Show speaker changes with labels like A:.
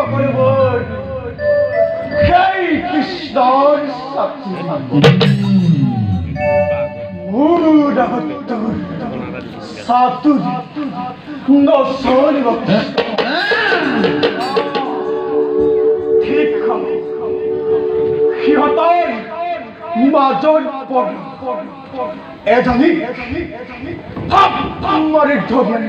A: কৰিব সেই কৃষ্ণৰ সাক্ষী মোৰ আগত সাধু নচলিব ঠিক সিহঁতৰ মাজত এজনী মাৰি ধৰি